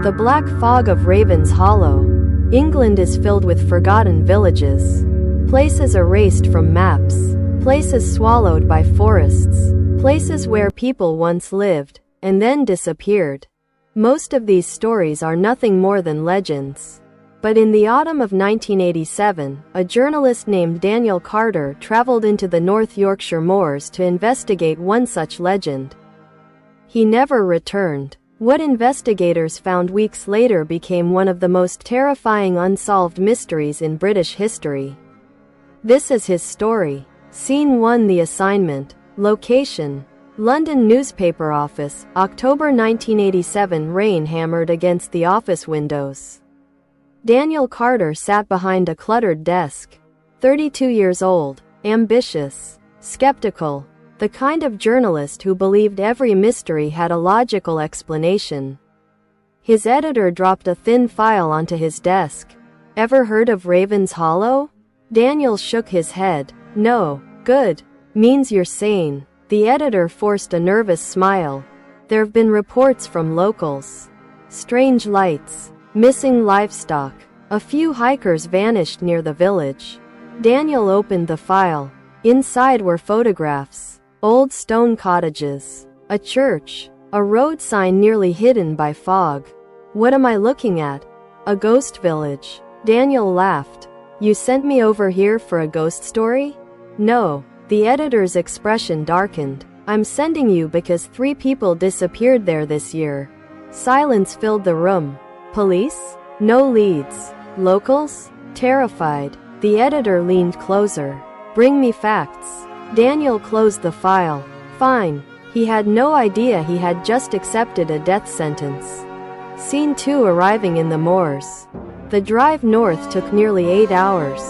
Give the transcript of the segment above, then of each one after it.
The black fog of Raven's Hollow. England is filled with forgotten villages. Places erased from maps. Places swallowed by forests. Places where people once lived, and then disappeared. Most of these stories are nothing more than legends. But in the autumn of 1987, a journalist named Daniel Carter traveled into the North Yorkshire moors to investigate one such legend. He never returned. What investigators found weeks later became one of the most terrifying unsolved mysteries in British history. This is his story. Scene 1. The assignment. Location: London newspaper office, October 1987. Rain hammered against the office windows. Daniel Carter sat behind a cluttered desk. 32 years old, ambitious, skeptical, the kind of journalist who believed every mystery had a logical explanation. His editor dropped a thin file onto his desk. "Ever heard of Raven's Hollow?" Daniel shook his head. "No." "Good. Means you're sane." The editor forced a nervous smile. "There've been reports from locals. Strange lights. Missing livestock. A few hikers vanished near the village." Daniel opened the file. Inside were photographs. Old stone cottages. A church. A road sign nearly hidden by fog. "What am I looking at?" "A ghost village." Daniel laughed. "You sent me over here for a ghost story?" "No." The editor's expression darkened. "I'm sending you because 3 people disappeared there this year." Silence filled the room. "Police? No leads. Locals?" Terrified, the editor leaned closer. "Bring me facts." Daniel closed the file. "Fine." He had no idea he had just accepted a death sentence. Scene 2. Arriving in the moors. The drive north took nearly 8 hours.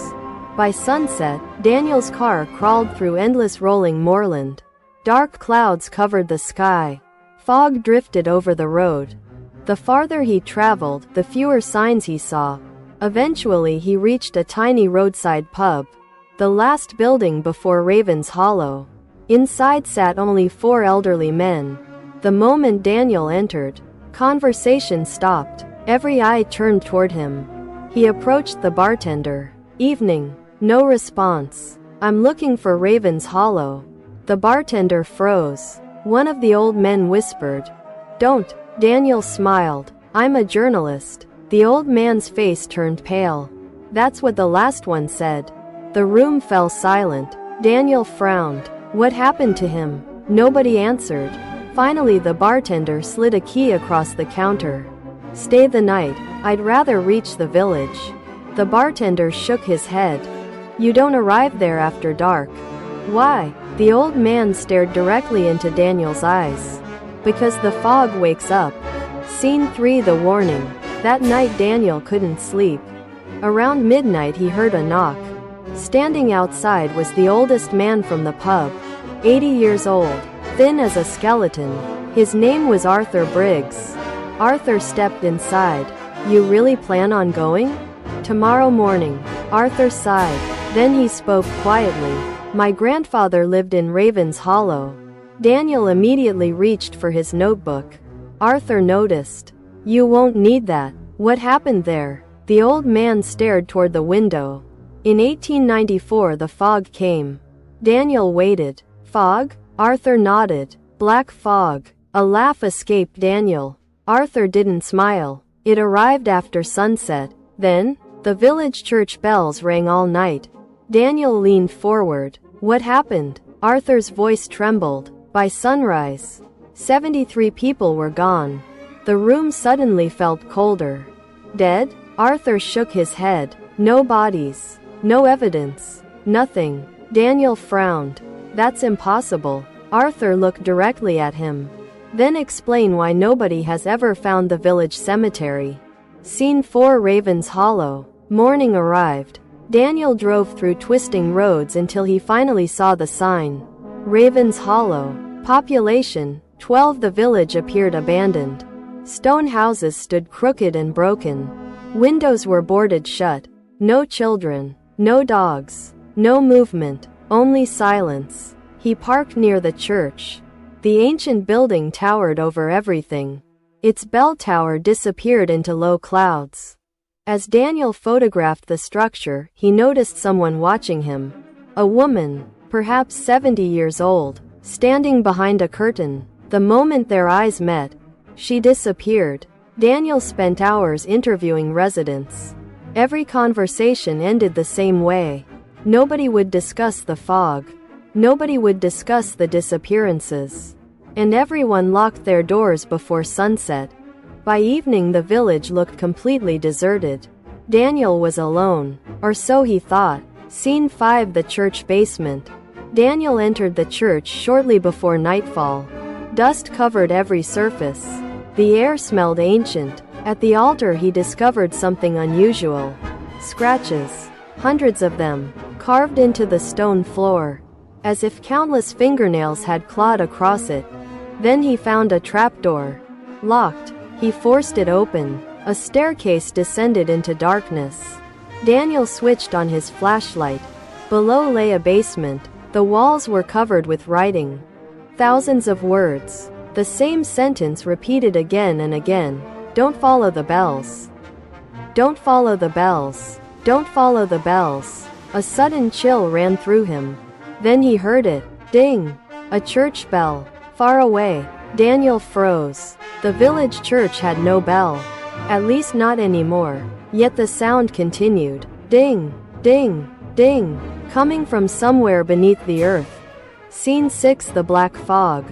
By sunset, Daniel's car crawled through endless rolling moorland. Dark clouds covered the sky. Fog drifted over the road. The farther he traveled, the fewer signs he saw. Eventually he reached a tiny roadside pub. The last building before Raven's Hollow. Inside sat only 4 elderly men. The moment Daniel entered, conversation stopped. Every eye turned toward him. He approached the bartender. "Evening." No response. "I'm looking for Raven's Hollow." The bartender froze. One of the old men whispered, "Don't." Daniel smiled. "I'm a journalist." The old man's face turned pale. "That's what the last one said." The room fell silent. Daniel frowned. What happened to him? Nobody answered. Finally the bartender slid a key across the counter. "Stay the night. I'd rather reach the village." The bartender shook his head. "You don't arrive there after dark." "Why?" The old man stared directly into Daniel's eyes. "Because the fog wakes up." Scene 3. The warning. That night Daniel couldn't sleep. Around midnight he heard a knock. Standing outside was the oldest man from the pub. 80 years old, thin as a skeleton. His name was Arthur Briggs. Arthur stepped inside. "You really plan on going?" "Tomorrow morning." Arthur sighed. Then he spoke quietly. "My grandfather lived in Raven's Hollow." Daniel immediately reached for his notebook. Arthur noticed. "You won't need that." "What happened there?" The old man stared toward the window. "In 1894 the fog came." Daniel waited. "Fog?" Arthur nodded. "Black fog." A laugh escaped Daniel. Arthur didn't smile. "It arrived after sunset. Then, the village church bells rang all night." Daniel leaned forward. "What happened?" Arthur's voice trembled. "By sunrise, 73 people were gone." The room suddenly felt colder. "Dead?" Arthur shook his head. "No bodies. No evidence. Nothing." Daniel frowned. "That's impossible." Arthur looked directly at him. "Then explain why nobody has ever found the village cemetery." Scene 4. Raven's Hollow. Morning arrived. Daniel drove through twisting roads until he finally saw the sign. Raven's Hollow. Population 12. The village appeared abandoned. Stone houses stood crooked and broken. Windows were boarded shut. No children. No dogs. No movement. Only silence. He parked near the church. The ancient building towered over everything. Its bell tower disappeared into low clouds. As Daniel photographed the structure, he noticed someone watching him. A woman, perhaps 70 years old, standing behind a curtain. The moment their eyes met, she disappeared. Daniel spent hours interviewing residents. Every conversation ended the same way. Nobody would discuss the fog. Nobody would discuss the disappearances. And everyone locked their doors before sunset. By evening the village looked completely deserted. Daniel was alone, or so he thought. Scene 5: The church basement. Daniel entered the church shortly before nightfall. Dust covered every surface. The air smelled ancient. At the altar he discovered something unusual. Scratches. Hundreds of them, carved into the stone floor, as if countless fingernails had clawed across it. Then he found a trapdoor. Locked. He forced it open. A staircase descended into darkness. Daniel switched on his flashlight. Below lay a basement. The walls were covered with writing. Thousands of words. The same sentence repeated again and again. Don't follow the bells. Don't follow the bells. Don't follow the bells. A sudden chill ran through him. Then he heard it. Ding! A church bell. Far away. Daniel froze. The village church had no bell. At least not anymore. Yet the sound continued. Ding! Ding! Ding! Coming from somewhere beneath the earth. Scene 6: The black fog.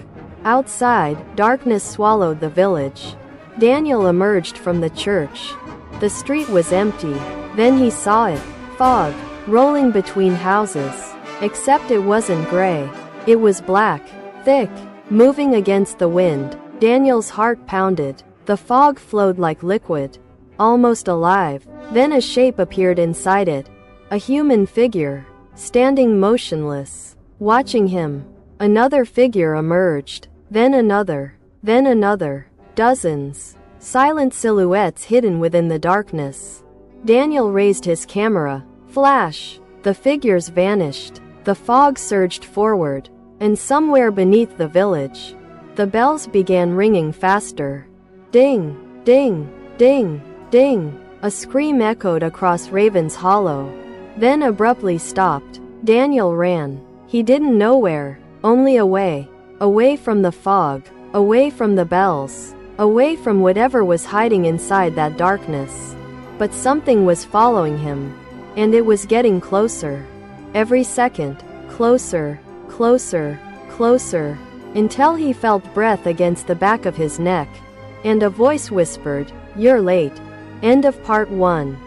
Outside, darkness swallowed the village. Daniel emerged from the church. The street was empty. Then he saw it. Fog, rolling between houses. Except it wasn't gray. It was black, thick, moving against the wind. Daniel's heart pounded. The fog flowed like liquid, almost alive. Then a shape appeared inside it. A human figure, standing motionless, watching him. Another figure emerged. Then another. Then another. Dozens. Silent silhouettes hidden within the darkness. Daniel raised his camera. Flash. The figures vanished. The fog surged forward. And somewhere beneath the village, the bells began ringing faster. Ding! Ding! Ding! Ding! A scream echoed across Raven's Hollow. Then abruptly stopped. Daniel ran. He didn't know where. Only away. Away from the fog. Away from the bells. Away from whatever was hiding inside that darkness. But something was following him. And it was getting closer. Every second. Closer. Closer. Closer. Until he felt breath against the back of his neck. And a voice whispered, "You're late." End of part 1.